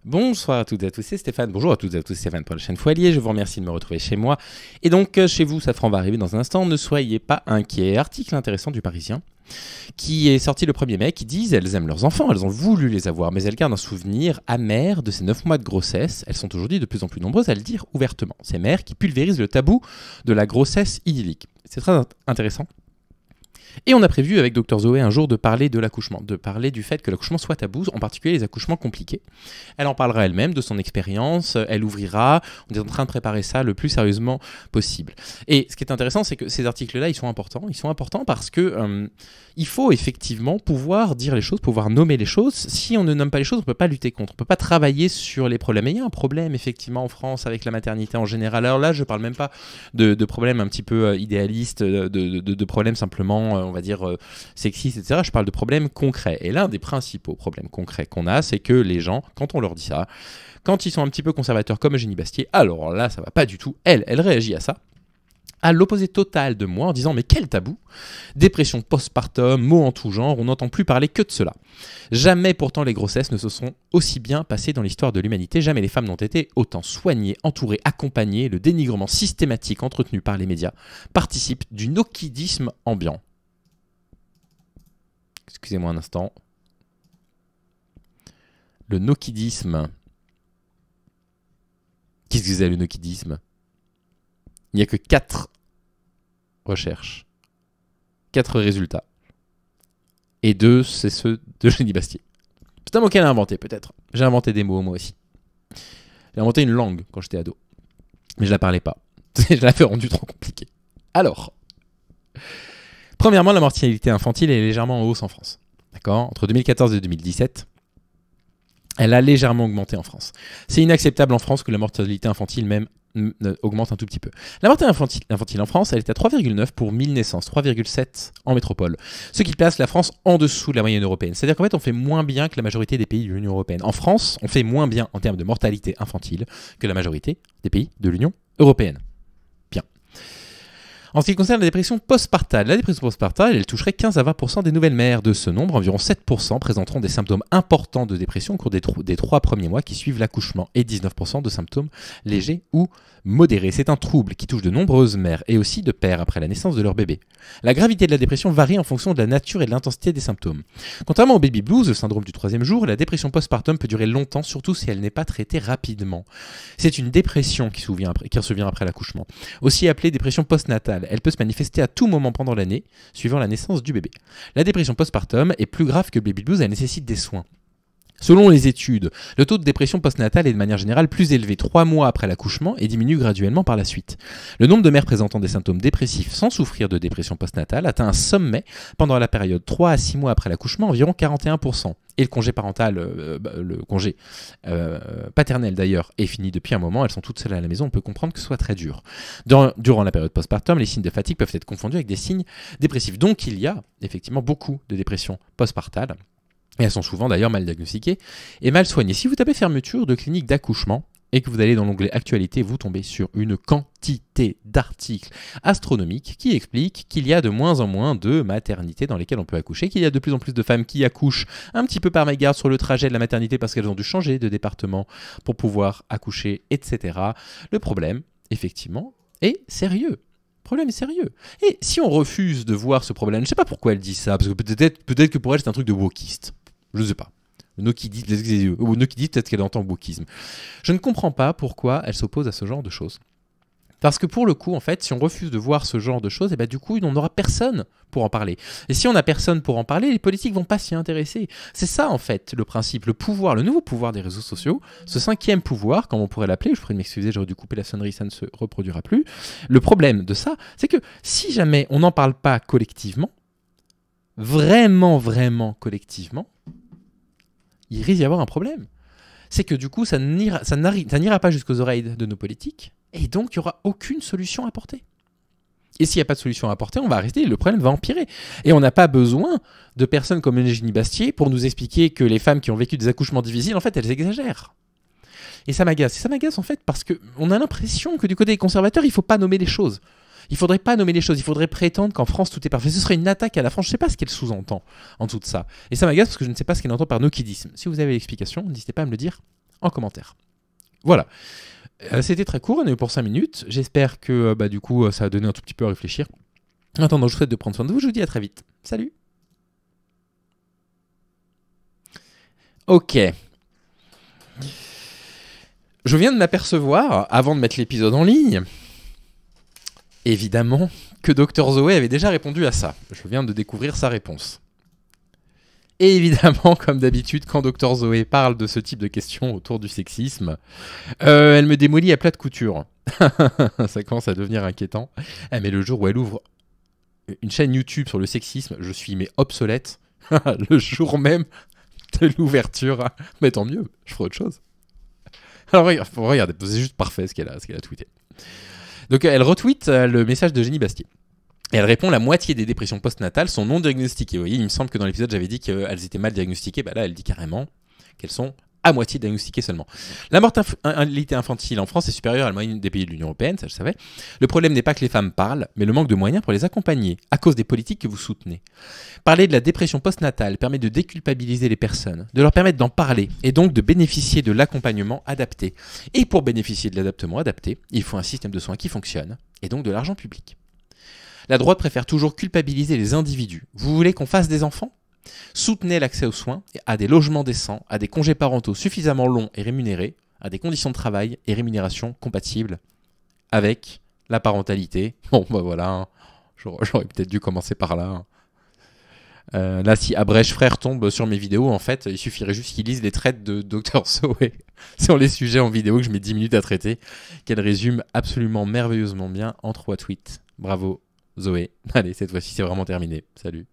Bonsoir à toutes et à tous, c'est Stéphane. Bonjour à toutes et à tous, c'est Stéphane pour la chaîne Foilier. Je vous remercie de me retrouver chez moi. Et donc, chez vous, Safran va arriver dans un instant. Ne soyez pas inquiets. Article intéressant du Parisien qui est sorti le 1er mai qui disent elles aiment leurs enfants, elles ont voulu les avoir, mais elles gardent un souvenir amer de ces 9 mois de grossesse. Elles sont aujourd'hui de plus en plus nombreuses à le dire ouvertement. Ces mères qui pulvérisent le tabou de la grossesse idyllique. C'est très intéressant. Et on a prévu avec Dr Zoé un jour de parler de l'accouchement, de parler du fait que l'accouchement soit tabou, en particulier les accouchements compliqués. Elle en parlera elle-même de son expérience, elle ouvrira, on est en train de préparer ça le plus sérieusement possible. Et ce qui est intéressant, c'est que ces articles-là, ils sont importants parce que il faut effectivement pouvoir dire les choses, pouvoir nommer les choses. Si on ne nomme pas les choses, on ne peut pas lutter contre, on ne peut pas travailler sur les problèmes. Et il y a un problème effectivement en France avec la maternité en général. Alors là, je ne parle même pas de problèmes un petit peu idéalistes, de problèmes simplement on va dire sexistes, etc. Je parle de problèmes concrets. Et l'un des principaux problèmes concrets qu'on a, c'est que les gens, quand on leur dit ça, quand ils sont un petit peu conservateurs comme Eugénie Bastier, alors là, ça va pas du tout. Elle réagit à ça, à l'opposé total de moi, en disant mais quel tabou, dépression postpartum, mots en tout genre, on n'entend plus parler que de cela. Jamais pourtant les grossesses ne se sont aussi bien passées dans l'histoire de l'humanité, jamais les femmes n'ont été autant soignées, entourées, accompagnées, le dénigrement systématique entretenu par les médias participe du nokidisme ambiant. Excusez-moi un instant. Le nokidisme. Qu'est-ce que c'est le nokidisme ? Il n'y a que 4 recherches. 4 résultats. Et 2, c'est ceux de Eugénie Bastier. C'est un mot qu'elle a inventé, peut-être. J'ai inventé des mots, moi aussi. J'ai inventé une langue quand j'étais ado. Mais je la parlais pas. Je l'avais rendue trop compliquée. Alors, premièrement, la mortalité infantile est légèrement en hausse en France. D'accord ? Entre 2014 et 2017, elle a légèrement augmenté en France. C'est inacceptable en France que la mortalité infantile même augmente un tout petit peu. La mortalité infantile en France, elle est à 3,9 pour 1000 naissances, 3,7 en métropole, ce qui place la France en dessous de la moyenne européenne. C'est-à-dire qu'en fait, on fait moins bien que la majorité des pays de l'Union européenne. En France, on fait moins bien en termes de mortalité infantile que la majorité des pays de l'Union européenne. Bien. En ce qui concerne la dépression postpartale, elle toucherait 15 à 20% des nouvelles mères. De ce nombre, environ 7% présenteront des symptômes importants de dépression au cours des 3 premiers mois qui suivent l'accouchement et 19% de symptômes légers ou modérés. C'est un trouble qui touche de nombreuses mères et aussi de pères après la naissance de leur bébé. La gravité de la dépression varie en fonction de la nature et de l'intensité des symptômes. Contrairement au baby blues, le syndrome du 3e jour, la dépression postpartum peut durer longtemps, surtout si elle n'est pas traitée rapidement. C'est une dépression qui survient après l'accouchement, aussi appelée dépression postnatale. Elle peut se manifester à tout moment pendant l'année, suivant la naissance du bébé. La dépression postpartum est plus grave que le baby blues, elle nécessite des soins. Selon les études, le taux de dépression postnatale est de manière générale plus élevé 3 mois après l'accouchement et diminue graduellement par la suite. Le nombre de mères présentant des symptômes dépressifs sans souffrir de dépression postnatale atteint un sommet pendant la période 3 à 6 mois après l'accouchement, environ 41%. Et le congé parental, le congé paternel d'ailleurs, est fini depuis un moment. Elles sont toutes seules à la maison, on peut comprendre que ce soit très dur. Durant la période postpartum, les signes de fatigue peuvent être confondus avec des signes dépressifs. Donc il y a effectivement beaucoup de dépression postpartale. Et elles sont souvent d'ailleurs mal diagnostiquées et mal soignées. Si vous tapez fermeture de clinique d'accouchement et que vous allez dans l'onglet actualité, vous tombez sur une quantité d'articles astronomiques qui expliquent qu'il y a de moins en moins de maternités dans lesquelles on peut accoucher, qu'il y a de plus en plus de femmes qui accouchent un petit peu par mégarde sur le trajet de la maternité parce qu'elles ont dû changer de département pour pouvoir accoucher, etc. Le problème, effectivement, est sérieux. Le problème est sérieux. Et si on refuse de voir ce problème, je ne sais pas pourquoi elle dit ça, parce que peut-être que pour elle c'est un truc de wokiste. Je ne sais pas. Nokidisme, peut-être qu'elle entend wokisme. Je ne comprends pas pourquoi elle s'oppose à ce genre de choses. Parce que pour le coup, en fait, si on refuse de voir ce genre de choses, et du coup, on n'aura personne pour en parler. Et si on n'a personne pour en parler, les politiques vont pas s'y intéresser. C'est ça, en fait, le principe, le pouvoir, le nouveau pouvoir des réseaux sociaux, ce 5e pouvoir, comme on pourrait l'appeler, je ferais m'excuser, j'aurais dû couper la sonnerie, ça ne se reproduira plus. Le problème de ça, c'est que si jamais on n'en parle pas collectivement, vraiment collectivement, il risque d'y avoir un problème. C'est que du coup, ça n'ira pas jusqu'aux oreilles de nos politiques, et donc il n'y aura aucune solution à apporter. Et s'il n'y a pas de solution à apporter, on va rester, le problème va empirer. Et on n'a pas besoin de personnes comme Eugénie Bastier pour nous expliquer que les femmes qui ont vécu des accouchements difficiles, en fait, elles exagèrent. Et ça m'agace. Et ça m'agace, en fait, parce qu'on a l'impression que du côté des conservateurs, il ne faut pas nommer les choses. Il ne faudrait pas nommer les choses, il faudrait prétendre qu'en France tout est parfait. Ce serait une attaque à la France, je ne sais pas ce qu'elle sous-entend en tout ça. Et ça m'agace parce que je ne sais pas ce qu'elle entend par nokidisme. Si vous avez l'explication, n'hésitez pas à me le dire en commentaire. Voilà. C'était très court, on est pour 5 minutes. J'espère que du coup ça a donné un tout petit peu à réfléchir. En attendant, je vous souhaite de prendre soin de vous. Je vous dis à très vite. Salut. Ok. Je viens de m'apercevoir, avant de mettre l'épisode en ligne, évidemment, que Dr Zoé avait déjà répondu à ça. Je viens de découvrir sa réponse. Et évidemment, comme d'habitude, quand Dr Zoé parle de ce type de questions autour du sexisme, elle me démolit à plat de couture. Ça commence à devenir inquiétant. Mais le jour où elle ouvre une chaîne YouTube sur le sexisme, je suis obsolète. Le jour même de l'ouverture. Mais tant mieux, je ferai autre chose. Alors regardez, c'est juste parfait ce qu'elle a tweeté. Donc elle retweet le message de Jenny Bastier. Et elle répond, la moitié des dépressions postnatales sont non diagnostiquées. Vous voyez, il me semble que dans l'épisode, j'avais dit qu'elles étaient mal diagnostiquées. Là, elle dit carrément qu'elles sont à moitié diagnostiquées seulement. La mortalité infantile en France est supérieure à la moyenne des pays de l'Union européenne, ça je savais. Le problème n'est pas que les femmes parlent, mais le manque de moyens pour les accompagner, à cause des politiques que vous soutenez. Parler de la dépression postnatale permet de déculpabiliser les personnes, de leur permettre d'en parler, et donc de bénéficier de l'accompagnement adapté. Et pour bénéficier de l'adaptement adapté, il faut un système de soins qui fonctionne, et donc de l'argent public. La droite préfère toujours culpabiliser les individus. Vous voulez qu'on fasse des enfants ? Soutenez l'accès aux soins, à des logements décents, à des congés parentaux suffisamment longs et rémunérés, à des conditions de travail et rémunération compatibles avec la parentalité. Bon, voilà, j'aurais peut-être dû commencer par là. Là, si Abrèche Frère tombe sur mes vidéos, en fait, il suffirait juste qu'il lise les traites de Dr Zoé sur les sujets en vidéo que je mets 10 minutes à traiter, qu'elle résume absolument merveilleusement bien en 3 tweets. Bravo Zoé. Allez, cette fois-ci, c'est vraiment terminé. Salut.